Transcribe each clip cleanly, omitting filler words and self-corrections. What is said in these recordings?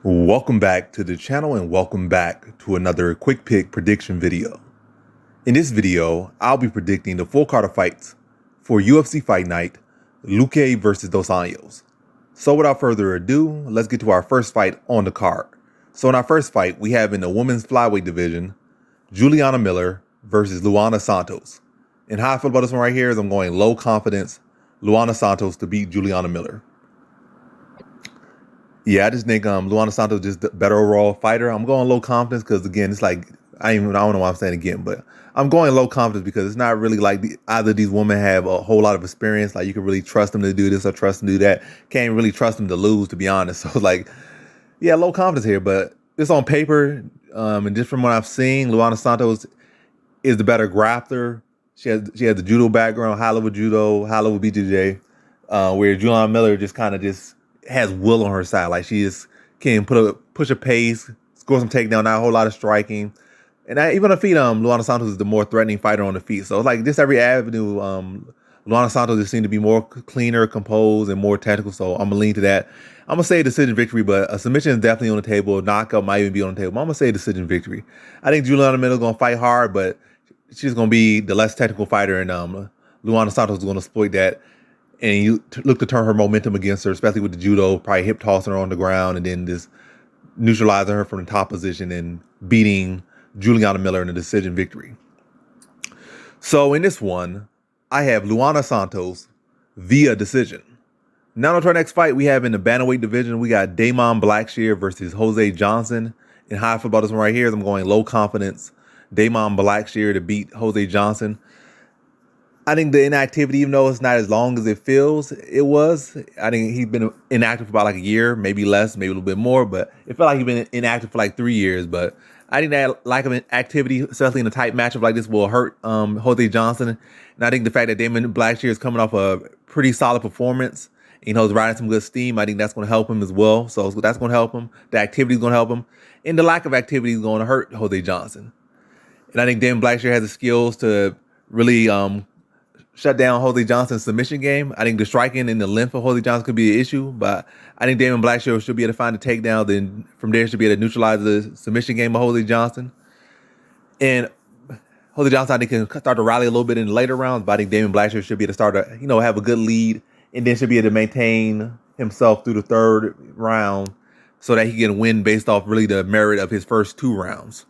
Welcome back to the channel and welcome back to another quick pick prediction video. In this video, I'll be predicting the full card of fights for UFC Fight Night, Luque versus Dos Anjos. So without further ado, let's get to our first fight on the card. So in our first fight, we have in the women's flyweight division, Juliana Miller versus Luana Santos. And how I feel about this one right here is I'm going low confidence, Luana Santos to beat Juliana Miller. Yeah, I just think Luana Santos just the better overall fighter. I'm going low confidence because again, it's like I don't know why I'm saying again, but I'm going low confidence because it's not really like either of these women have a whole lot of experience. Like you can really trust them to do this or trust them to do that. Can't really trust them to lose, to be honest. So it's like, yeah, low confidence here, but it's on paper. And just from what I've seen, Luana Santos is the better grappler. She has the judo background, high level judo, high level BJJ, where Juliana Miller just kind of just has will on her side. Like she just can push a pace, score some takedown, not a whole lot of striking. And even on the feet, Luana Santos is the more threatening fighter on the feet. So it's like just every avenue, Luana Santos just seemed to be more cleaner, composed, and more technical. So I'm gonna lean to that. I'm gonna say decision victory, but a submission is definitely on the table. A knockout might even be on the table. But I'm gonna say decision victory. I think Juliana Miller is gonna fight hard, but she's gonna be the less technical fighter, and Luana Santos is gonna exploit that. And you look to turn her momentum against her, especially with the judo, probably hip tossing her on the ground and then just neutralizing her from the top position and beating Juliana Miller in a decision victory. So in this one, I have Luana Santos via decision. Now to our next fight, we have in the bantamweight division, we got Damon Blackshear versus Jose Johnson. And how I feel about this one right here is I'm going low confidence, Damon Blackshear to beat Jose Johnson. I think the inactivity, even though it's not as long as it feels it was, I think he's been inactive for about like a year, maybe less, maybe a little bit more, but it felt like he's been inactive for like 3 years. But I think that lack of activity, especially in a tight matchup like this, will hurt Jose Johnson. And I think the fact that Damon Blackshear is coming off a pretty solid performance, is riding some good steam, I think that's going to help him as well. So that's going to help him. The activity is going to help him. And the lack of activity is going to hurt Jose Johnson. And I think Damon Blackshear has the skills to really shut down Jose Johnson's submission game. I think the striking and the length of Jose Johnson could be an issue, but I think Damon Blackshear should be able to find a takedown. Then from there, should be able to neutralize the submission game of Jose Johnson. And Jose Johnson, I think, can start to rally a little bit in the later rounds, but I think Damon Blackshear should be able to start to, have a good lead, and then should be able to maintain himself through the third round so that he can win based off really the merit of his first 2 rounds.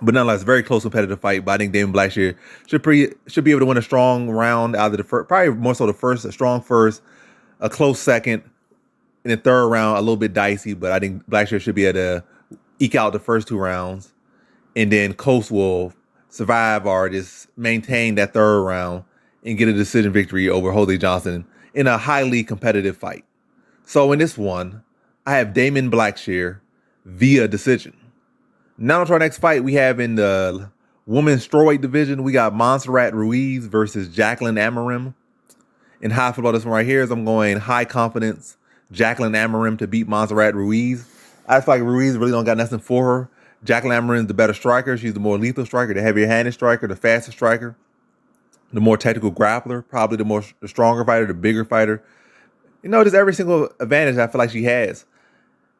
But nonetheless, very close competitive fight. But I think Damon Blackshear should be able to win a strong round out of the first, probably more so the first, a strong first, a close second, and the third round a little bit dicey. But I think Blackshear should be able to eke out the first 2 rounds, and then Coast will survive or just maintain that third round and get a decision victory over Jose Johnson in a highly competitive fight. So in this one, I have Damon Blackshear via decision. Now to our next fight, we have in the women's strawweight division, we got Montserrat Ruiz versus Jacqueline Amari. And how I feel about this one right here is I'm going high confidence, Jacqueline Amari to beat Montserrat Ruiz. I feel like Ruiz really don't got nothing for her. Jacqueline Amari is the better striker. She's the more lethal striker, the heavier-handed striker, the faster striker, the more technical grappler, probably the stronger fighter, the bigger fighter. Just every single advantage I feel like she has.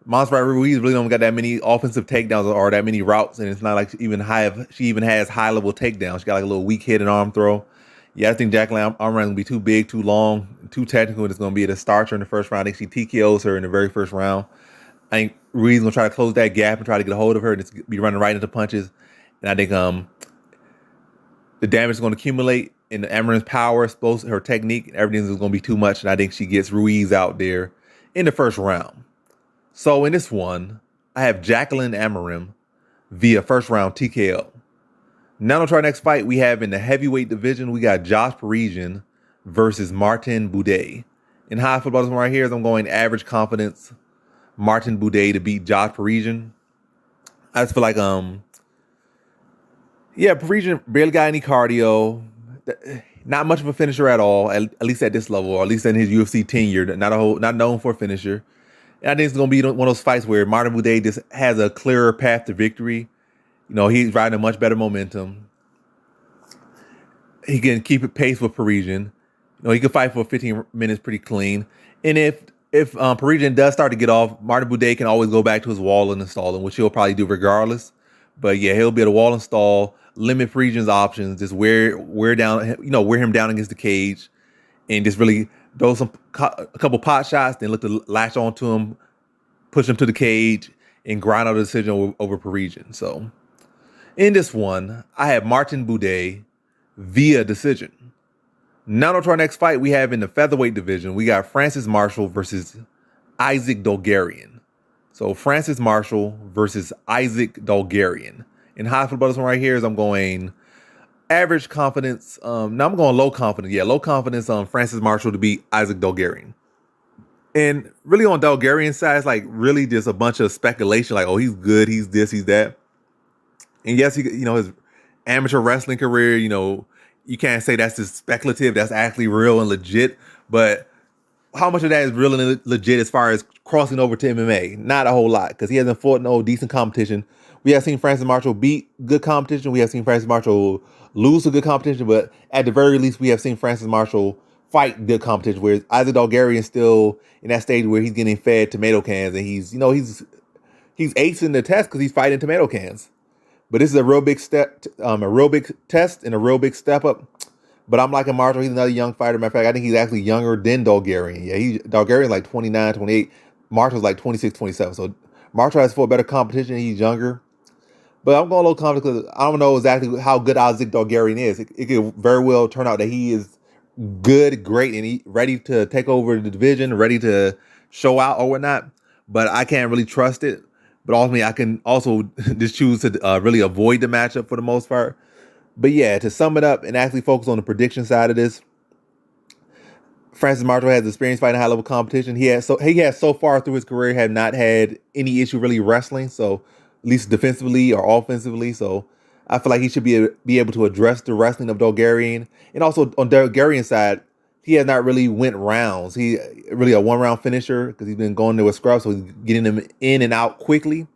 Montserrat Ruiz really don't got that many offensive takedowns or that many routes, and it's not like she even has high level takedowns. She got like a little weak hit and arm throw. Yeah, I think Jacqueline Amari gonna be too big, too long, too technical, and it's gonna be to start her in the first round. I think she TKOs her in the very first round. I think Ruiz gonna try to close that gap and try to get a hold of her and just be running right into punches. And I think the damage is gonna accumulate, and Amari's power, her technique, everything is gonna be too much. And I think she gets Ruiz out there in the first round. So in this one, I have Jacqueline Amari via first round TKO. Now to our next fight, we have in the heavyweight division, we got Josh Parisian versus Martin Buday. And how I feel about this one right here is I'm going average confidence, Martin Buday to beat Josh Parisian. I just feel like, Parisian barely got any cardio. Not much of a finisher at all, at least at this level, or at least in his UFC tenure. Not known for a finisher. And I think it's going to be one of those fights where Martin Buday just has a clearer path to victory. He's riding a much better momentum. He can keep it pace with Parisian. He can fight for 15 minutes pretty clean. And if If Parisian does start to get off, Martin Boudet can always go back to his wall and installing, which he'll probably do regardless. But yeah, he'll be able to wall install, limit Parisian's options, just wear down, wear him down against the cage, and just really throw a couple pot shots, then look to latch onto him, push him to the cage, and grind out a decision over Parisian. So in this one, I have Martin Boudet via decision. Now to our next fight, we have in the featherweight division, we got Francis Marshall versus Isaac Dogarian. So Francis Marshall versus Isaac Dogarian. And how I feel about this one right here is I'm going average confidence. Now I'm going low confidence. Yeah, low confidence on Francis Marshall to beat Isaac Dogarian. And really on Dogarian's side, it's like really just a bunch of speculation. Like, oh, he's good, he's this, he's that. And yes, his amateur wrestling career, you can't say that's just speculative. That's actually real and legit. But how much of that is real and legit as far as crossing over to MMA? Not a whole lot, because he hasn't fought no decent competition. We have seen Francis Marshall beat good competition. We have seen Francis Marshall lose to good competition. But at the very least, we have seen Francis Marshall fight good competition. Whereas Isaac Dogarian still in that stage where he's getting fed tomato cans, and he's acing the test because he's fighting tomato cans. But this is a real big step, a real big test and a real big step up. But I'm liking Marshall. He's another young fighter. Matter of fact, I think he's actually younger than Dogarian. Yeah, Dogarian's like 29, 28. Marshall's like 26, 27. So Marshall has fought better competition. He's younger. But I'm going a little confident because I don't know exactly how good Isaac Dogarian is. It could very well turn out that he is good, great, and he ready to take over the division, ready to show out or whatnot. But I can't really trust it. But ultimately, I can also just choose to really avoid the matchup for the most part. But yeah, to sum it up and actually focus on the prediction side of this, Francis Marshall has experience fighting high level competition. He has so far through his career have not had any issue really wrestling. So at least defensively or offensively. So I feel like he should be able to address the wrestling of Dogarian. And also on Dogarian's side, he has not really went rounds. He really a one-round finisher because he's been going there with scrubs, so he's getting them in and out quickly.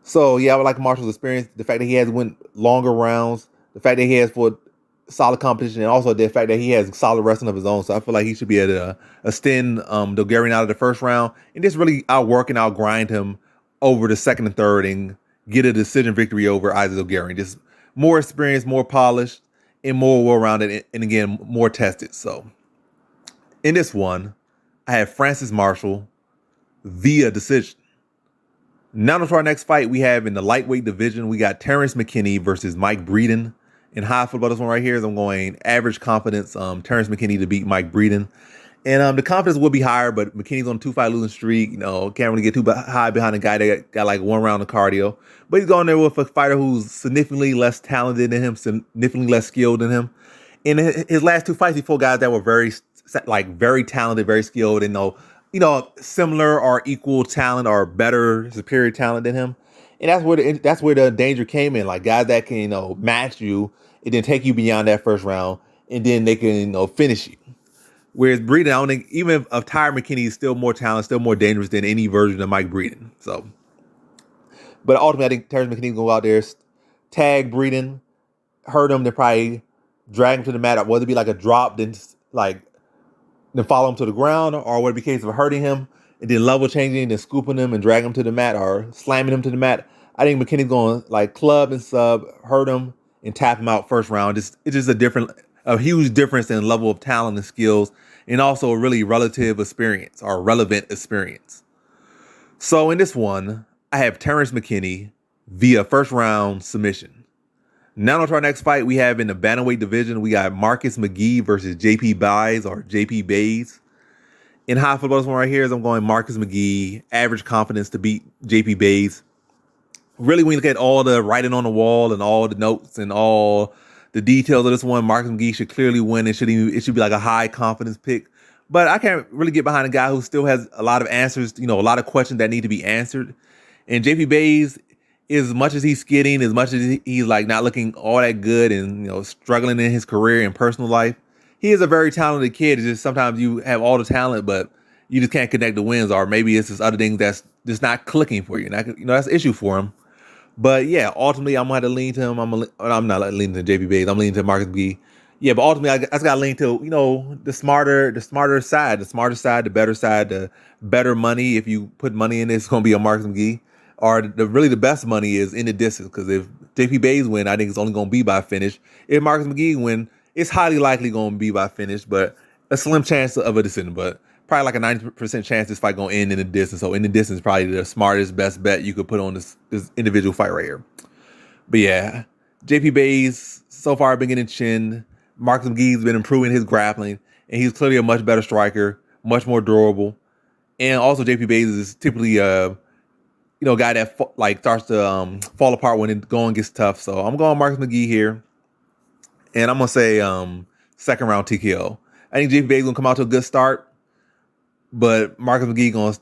So yeah, I would like Marshall's experience. The fact that he has went longer rounds, the fact that he has fought solid competition, and also the fact that he has solid wrestling of his own. So I feel like he should be able to extend Dogarian out of the first round and just really outwork and outgrind him over the second and third and get a decision victory over Isaac Dogarian. Just more experience, more polished, and more well-rounded, and again, more tested. So in this one, I have Francis Marshall via decision. Now to our next fight, we have in the lightweight division, we got Terence McKinney versus Mike Breeden. And how I feel about this one right here is I'm going average confidence, Terence McKinney to beat Mike Breeden. And the confidence will be higher, but McKinney's on a 2-fight losing streak. Can't really get too high behind a guy that got like one round of cardio. But he's going there with a fighter who's significantly less talented than him, significantly less skilled than him. In his last 2 fights, he fought guys that were very talented, very skilled, and similar or equal talent or better, superior talent than him. And that's where the danger came in. Like guys that can match you and then take you beyond that first round, and then they can finish you. Whereas Breeden, I don't think, even if Tyre McKinney is still more talented, still more dangerous than any version of Mike Breeden. So, but ultimately, I think Terence McKinney will go out there, tag Breeden, hurt him, then probably drag him to the mat, whether it be like a drop, then follow him to the ground, or whether it be a case of hurting him and then level changing, then scooping him and dragging him to the mat or slamming him to the mat. I think McKinney's going to club and sub, hurt him, and tap him out first round. It's just a huge difference in level of talent and skills, and also a really relative experience or relevant experience. So in this one, I have Terence McKinney via first round submission. Now on to our next fight, we have in the bantamweight division, we got Marcus McGee versus JP Bays or JP Bays. In how I feel about this one right here is I'm going Marcus McGee, average confidence to beat JP Bays. Really, when you look at all the writing on the wall and all the notes and all the details of this one, Marcus McGee should clearly win. It should be like a high confidence pick. But I can't really get behind a guy who still has a lot of answers, a lot of questions that need to be answered. And JP Bays, as much as he's skidding, as much as he's not looking all that good and struggling in his career and personal life, he is a very talented kid. It's just sometimes you have all the talent, but you just can't connect the wins, or maybe it's just other things that's just not clicking for you. And that's an issue for him. But yeah, ultimately I'm gonna have to lean to him. I'm not leaning to JP Bays. I'm leaning to Marcus McGee. Yeah, but ultimately, I just got to lean to the better side, the better money. If you put money in this, it's gonna be a Marcus McGee, or the best money is in the distance. Because if JP Bays win, I think it's only gonna be by finish. If Marcus McGee win, it's highly likely gonna be by finish, but a slim chance of a decision. But probably like a 90% chance this fight gonna end in the distance. So in the distance, probably the smartest, best bet you could put on this individual fight right here. But yeah, JP Bays so far been getting chinned. Marcus McGee's been improving his grappling, and he's clearly a much better striker, much more durable. And also, JP Bays is typically a guy that starts to fall apart when it going gets tough. So I'm going Marcus McGee here, and I'm gonna say second round TKO. I think JP Bays gonna come out to a good start, but Marcus McGee gonna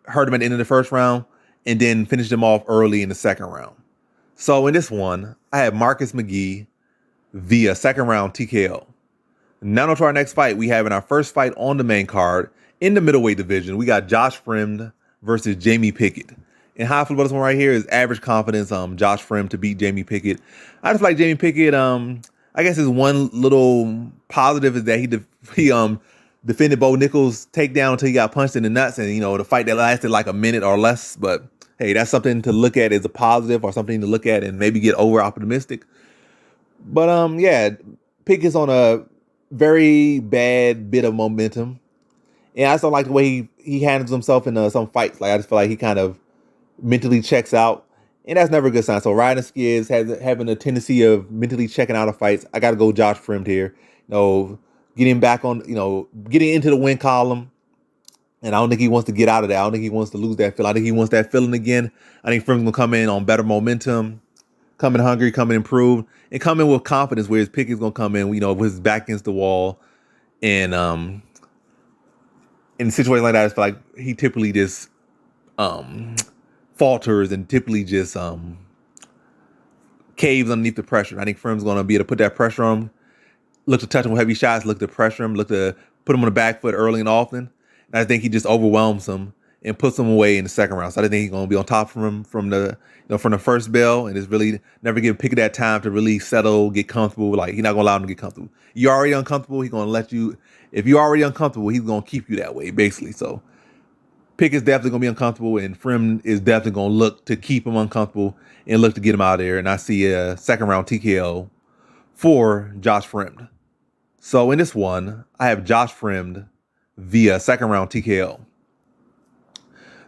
hurt him at the end of the first round, and then finish him off early in the second round. So in this one, I have Marcus McGee via second round TKO. Now on to our next fight. We have in our first fight on the main card in the middleweight division, we got Josh Fremd versus Jamie Pickett. And how I feel about this one right here is average confidence. Josh Fremd to beat Jamie Pickett. I just like Jamie Pickett. I guess his one little positive is that he defended Bo Nichols' takedown until he got punched in the nuts, and the fight that lasted like a minute or less. But hey, that's something to look at as a positive, or something to look at and maybe get over optimistic. But yeah, Pickett's on a very bad bit of momentum, and I just don't like the way he handles himself in some fights. Like I just feel like he kind of mentally checks out, and that's never a good sign. So riding skids, having a tendency of mentally checking out of fights. I got to go Josh Fremd here. Getting back on, getting into the win column. And I don't think he wants to get out of that. I don't think he wants to lose that feeling. I think he wants that feeling again. I think Fremd's going to come in on better momentum, come in hungry, come in improved, and come in with confidence, whereas Pickett's going to come in, with his back against the wall. And in situations like that, I feel like he typically just falters and typically just caves underneath the pressure. I think Fremd's going to be able to put that pressure on him, look to touch him with heavy shots, look to pressure him, look to put him on the back foot early and often. And I think he just overwhelms him and puts him away in the second round. So I think he's going to be on top of him from the first bell, and it's really never give Pickett that time to really settle, get comfortable. Like, he's not going to allow him to get comfortable. You're already uncomfortable. He's going to let you. If you're already uncomfortable, he's going to keep you that way, basically. So Pickett's definitely going to be uncomfortable, and Fremd is definitely going to look to keep him uncomfortable and look to get him out of there. And I see a second round TKO for Josh Fremd. So in this one, I have Josh Fremd via second round TKO.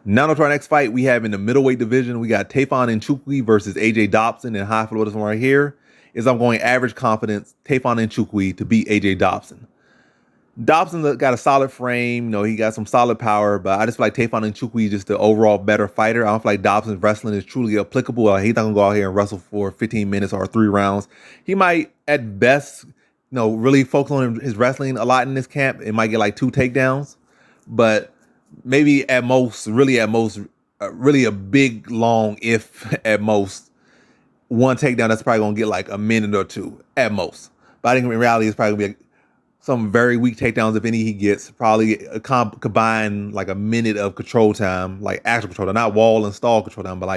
Now to our next fight, we have in the middleweight division, we got Tavon and Chikwi versus AJ Dobson. And how I feel about this one right here is I'm going average confidence, Tavon and Chikwi to beat AJ Dobson. Dobson got a solid frame, he got some solid power, but I just feel like Tavon and Chikwi is just the overall better fighter. I don't feel like Dobson's wrestling is truly applicable. He's not gonna go out here and wrestle for 15 minutes or 3 rounds. He might, at best, really focus on his wrestling a lot in this camp. It might get like 2 takedowns, but maybe at most, really a big, long, if at most, 1 takedown that's probably going to get like a minute or 2 at most. But I think in reality, it's probably going to be some very weak takedowns, if any he gets. Probably combine like a minute of control time, like actual control time, not wall and stall control time, but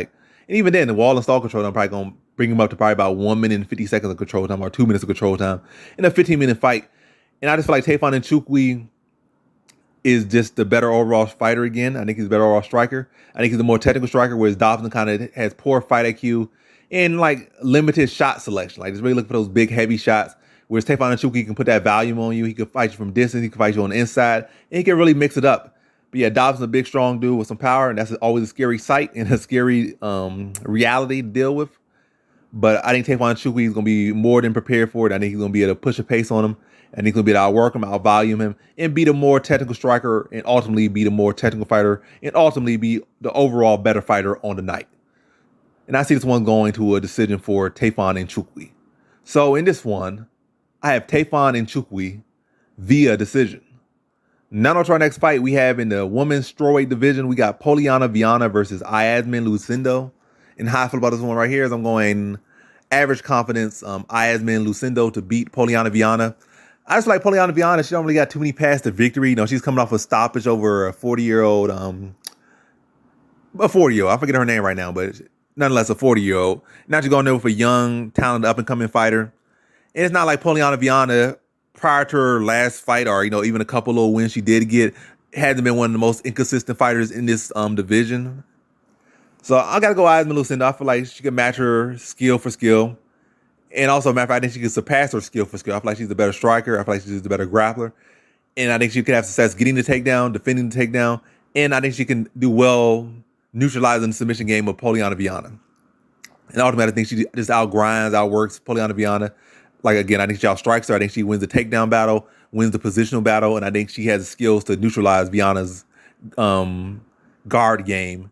and even then, the wall and stall control time probably going to bring him up to probably about 1 minute and 50 seconds of control time, or 2 minutes of control time in a 15-minute fight. And I just feel like Tavon and Chikwi is just the better overall fighter again. I think he's a better overall striker. I think he's a more technical striker, whereas Dobson kind of has poor fight IQ and like limited shot selection. Like, just really looking for those big, heavy shots. Whereas Tavon and Chikwi can put that volume on you. He can fight you from distance. He can fight you on the inside. And he can really mix it up. But yeah, Dobson's a big, strong dude with some power, and that's always a scary sight and a scary reality to deal with. But I think Tavon and Chikwi is going to be more than prepared for it. I think he's going to be able to push a pace on him. I think he's going to be able to outwork him, outvolume him, and be the more technical striker, and ultimately be the more technical fighter, and ultimately be the overall better fighter on the night. And I see this one going to a decision for Tavon and Chikwi. So in this one, I have Tavon and Chikwi via decision. Now on to our next fight, we have in the women's strawweight division, we got Pollyanna Viana versus Ismine Lucindo. And how I feel about this one right here is I'm going average confidence, Ismine Lucindo to beat Pollyanna Viana. I just like Pollyanna Viana. She don't really got too many paths to victory. She's coming off a stoppage over a 40-year-old, I forget her name right now, but nonetheless a 40-year-old. Now she's going there with a young, talented, up-and-coming fighter. And it's not like Pollyanna Viana prior to her last fight, or even a couple little wins she did get, hasn't been one of the most inconsistent fighters in this division. So I gotta go Ismine Lucinda. I feel like she can match her skill for skill. And also, matter of fact, I think she can surpass her skill for skill. I feel like she's a better striker. I feel like she's a better grappler. And I think she can have success getting the takedown, defending the takedown. And I think she can do well neutralizing the submission game of Pollyanna Viana. And ultimately, I think she just outgrinds, outworks Pollyanna Viana. Like, again, I think she outstrikes her. I think she wins the takedown battle, wins the positional battle, and I think she has the skills to neutralize Viana's guard game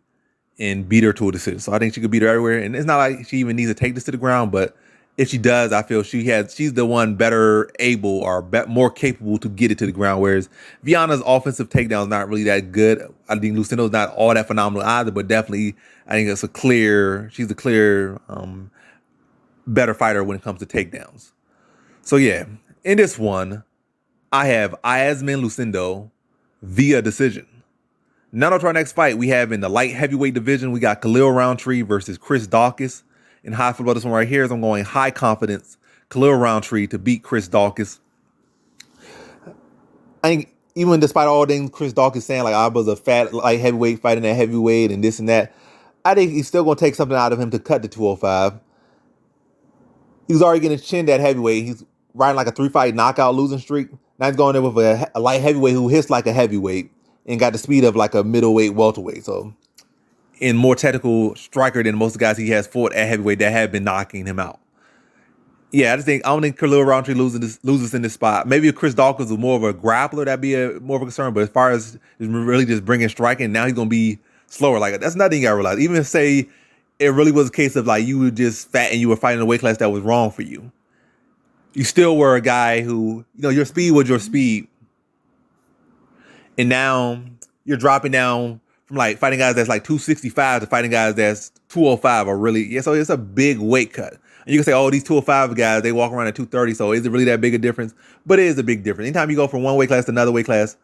and beat her to a decision. So I think she could beat her everywhere. And it's not like she even needs to take this to the ground, but if she does, I feel she's the one better able or more capable to get it to the ground. Whereas Viana's offensive takedown is not really that good. I think Lucinda's not all that phenomenal either, but definitely I think she's a clear better fighter when it comes to takedowns. So yeah, in this one, I have Ismine Lucindo via decision. Now to our next fight, we have in the light heavyweight division, we got Khalil Roundtree versus Chris Dawkins. In high football, this one right here is I'm going high confidence Khalil Roundtree to beat Chris Dawkins. I think even despite all things Chris Dawkins saying, like I was a fat light heavyweight fighting at heavyweight and this and that, I think he's still going to take something out of him to cut to 205. He was already getting chinned at heavyweight. He's riding like a 3-fight knockout losing streak. Now he's going there with a light heavyweight who hits like a heavyweight and got the speed of like a middleweight welterweight. So, and more technical striker than most of the guys he has fought at heavyweight that have been knocking him out. Yeah, I don't think Khalil Roundtree loses in this spot. Maybe if Chris Dawkins was more of a grappler, that'd be more of a concern. But as far as really just bringing striking, now he's going to be slower. Like, that's nothing you got to realize. Even if, say, it really was a case of, like, you were just fat and you were fighting a weight class that was wrong for you. You still were a guy who, your speed was your speed. And now you're dropping down from, like, fighting guys that's, like, 265 to fighting guys that's 205 or really, yeah, so it's a big weight cut. And you can say, oh, these 205 guys, they walk around at 230, so is it really that big a difference? But it is a big difference. Anytime you go from one weight class to another weight class,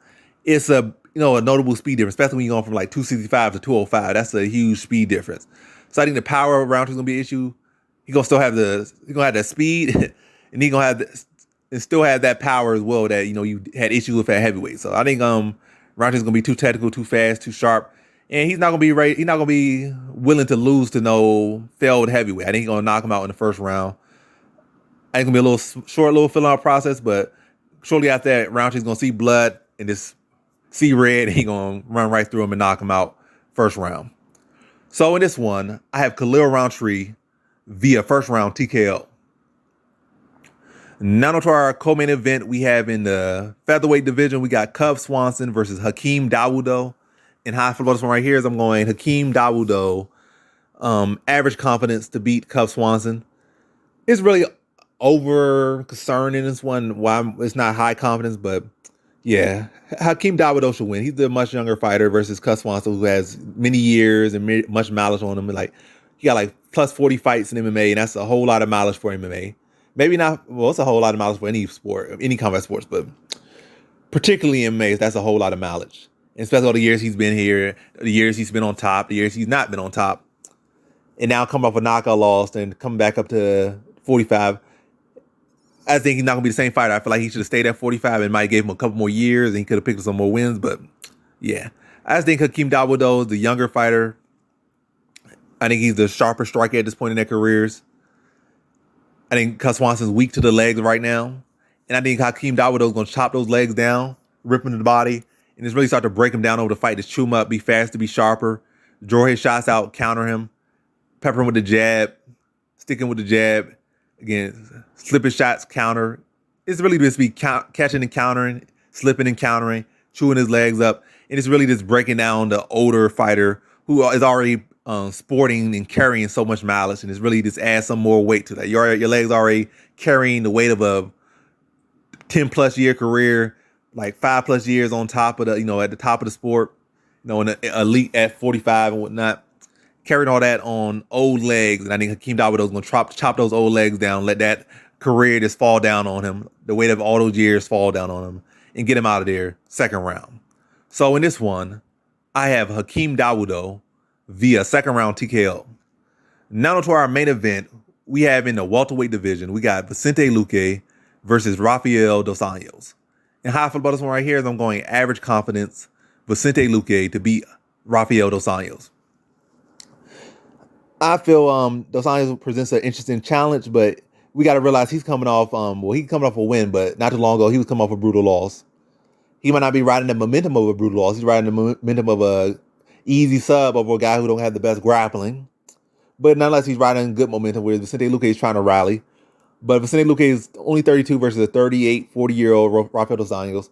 it's a notable speed difference, especially when you're going from like 265 to 205. That's a huge speed difference. So I think the power of Roundtree's gonna be an issue. He's gonna still have that speed, and he's gonna still have that power as well that you had issues with at heavyweight. So I think Roundtree's gonna be too technical, too fast, too sharp. And he's not gonna be right. He's not gonna be willing to lose to no failed heavyweight. I think he's gonna knock him out in the first round. I think it's gonna be a little short, little filling out process, but shortly after that, Roundtree's gonna see blood and just see red, and he's gonna run right through him and knock him out first round. So in this one, I have Khalil Roundtree via first round TKO. Now to our co-main event, we have in the featherweight division, we got Cub Swanson versus Hakeem Dawood. In high football, this one right here is I'm going Hakeem Dawood, average confidence to beat Cub Swanson. It's really over concern in this one. Why it's not high confidence, but yeah, Hakeem Dawood should win. He's the much younger fighter versus Cub Swanson, who has many years and much mileage on him. Like he got like plus 40 fights in MMA, and that's a whole lot of mileage for MMA. Maybe not. Well, it's a whole lot of mileage for any sport, any combat sports, but particularly in MMA, that's a whole lot of mileage. Especially all the years he's been here, the years he's been on top, the years he's not been on top. And now coming off a knockout loss and coming back up to 45. I think he's not going to be the same fighter. I feel like he should have stayed at 45 and might give him a couple more years and he could have picked up some more wins. But yeah, I just think Hakeem Dawood is the younger fighter. I think he's the sharper striker at this point in their careers. I think Cub Swanson's weak to the legs right now. And I think Hakeem Dawood is going to chop those legs down, rip him to the body, and just really start to break him down over the fight, just chew him up, be faster, be sharper, draw his shots out, counter him, pepper him with the jab, stick him with the jab. Again, slip his shots, counter. It's really just be catching and countering, slipping and countering, chewing his legs up. And it's really just breaking down the older fighter who is already sporting and carrying so much mileage, and it's really just add some more weight to that. Your legs already carrying the weight of a 10+ year career, like 5+ years on top of the, at the top of the sport, in the elite at 45 and whatnot, carrying all that on old legs. And I think Hakeem Dawood is going to chop those old legs down, let that career just fall down on him, the weight of all those years fall down on him, and get him out of there second round. So in this one, I have Hakeem Dawood via second round TKO. Now to our main event, we have in the welterweight division, we got Vicente Luque versus Rafael Dos Anjos. And how I feel about this one right here is I'm going average confidence Vicente Luque to beat Rafael Dos Anjos. I feel Dos Anjos presents an interesting challenge, but we got to realize he's coming off, he's coming off a win, but not too long ago, he was coming off a brutal loss. He might not be riding the momentum of a brutal loss. He's riding the momentum of a easy sub over a guy who don't have the best grappling. But nonetheless, he's riding good momentum where Vicente Luque is trying to rally. But Vicente Luque is only 32 versus a 38, 40-year-old Rafael Dos Anjos.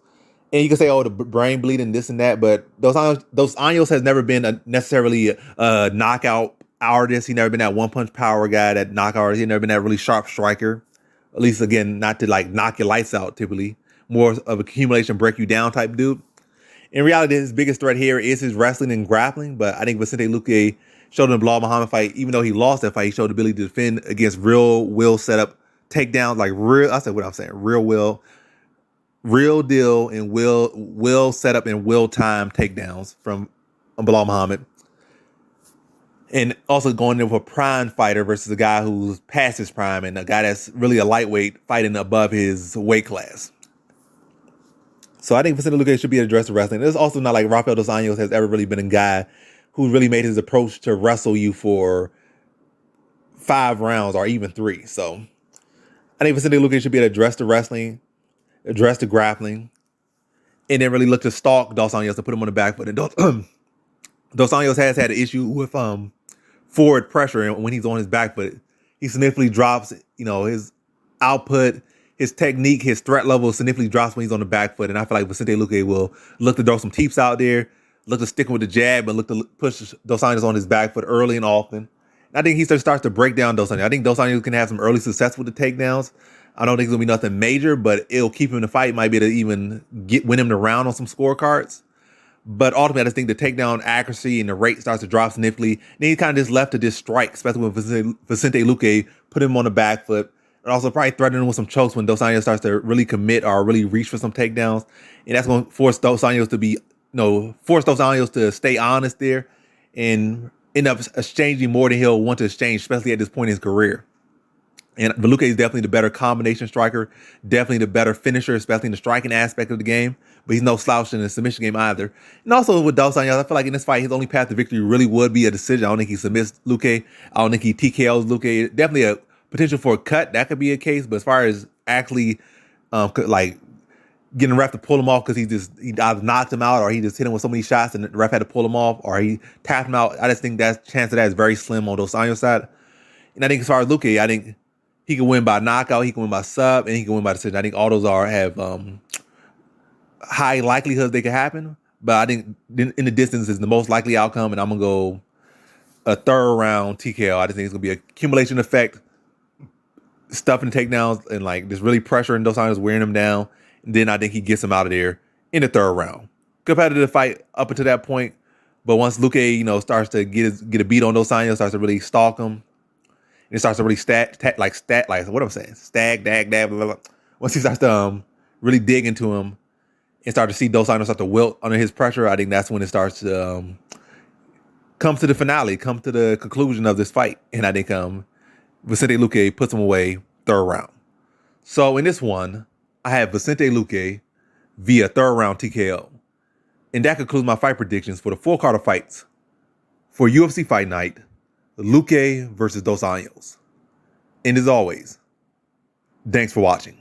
And you can say, oh, the brain bleeding, this and that. But Dos Anjos has never been necessarily a knockout artist. He's never been that one-punch power guy, that knockout artist. He's never been that really sharp striker. At least, again, not to like knock your lights out typically. More of accumulation, break you down type dude. In reality, his biggest threat here is his wrestling and grappling. But I think Vicente Luque showed in the Bilal Muhammad fight, even though he lost that fight, he showed the ability to defend against real will setup takedowns, like real deal and will setup and will time takedowns from Bilal Muhammad. And also going in with a prime fighter versus a guy who's past his prime and a guy that's really a lightweight fighting above his weight class. So I think Vicente Luque should be addressed to wrestling. It's also not like Rafael Dos Anjos has ever really been a guy who really made his approach to wrestle you for 5 rounds or even 3. So I think Vicente Luque should be addressed to wrestling, addressed to grappling, and then really look to stalk Dos Anjos to put him on the back foot. And Dos Anjos has had an issue with forward pressure, and when he's on his back foot, he significantly drops, his output, his technique, his threat level significantly drops when he's on the back foot. And I feel like Vicente Luque will look to throw some teeps out there, look to stick with the jab, and look to push Dos Anjos on his back foot early and often. And I think he starts to break down Dos Anjos. I think Dos Anjos can have some early success with the takedowns. I don't think it's going to be nothing major, but it'll keep him in the fight. Might be able to even win him the round on some scorecards. But ultimately, I just think the takedown accuracy and the rate starts to drop significantly. Then he's kind of just left to just strike, especially when Vicente Luque put him on the back foot. And also probably threatening him with some chokes when Dos Anjos starts to really commit or really reach for some takedowns. And that's going to force Dos Anjos to stay honest there and end up exchanging more than he'll want to exchange, especially at this point in his career. And Luque is definitely the better combination striker, definitely the better finisher, especially in the striking aspect of the game. But he's no slouch in the submission game either. And also with Dos Anjos, I feel like in this fight, his only path to victory really would be a decision. I don't think he submits Luque. I don't think he TKOs Luque. Definitely a potential for a cut. That could be a case. But as far as actually getting the ref to pull him off because he either knocked him out or he just hit him with so many shots and the ref had to pull him off or he tapped him out, I just think that chance of that is very slim on Dos Anjos' side. And I think as far as Luque, I think he can win by knockout, he can win by sub, and he can win by decision. I think all those have high likelihoods they could happen. But I think in the distance is the most likely outcome, and I'm going to go a 3rd round TKO. I just think it's going to be an accumulation effect, stuffing the takedowns, and like just really pressuring Dos Anjos, wearing him down. And then I think he gets him out of there in the 3rd round. Competitive fight up until that point. But once Luque, starts to get a beat on Dos Anjos, starts to really stalk him, and it starts to really stag, dag, blah, blah, blah. Once he starts to really dig into him and start to see Dos Anjos start to wilt under his pressure, I think that's when it starts to come to the finale, come to the conclusion of this fight. And I think Vicente Luque puts him away 3rd round. So in this one, I have Vicente Luque via 3rd round TKO. And that concludes my fight predictions for the 4-card fights for UFC Fight Night, Luque versus Dos Anjos. And as always, thanks for watching.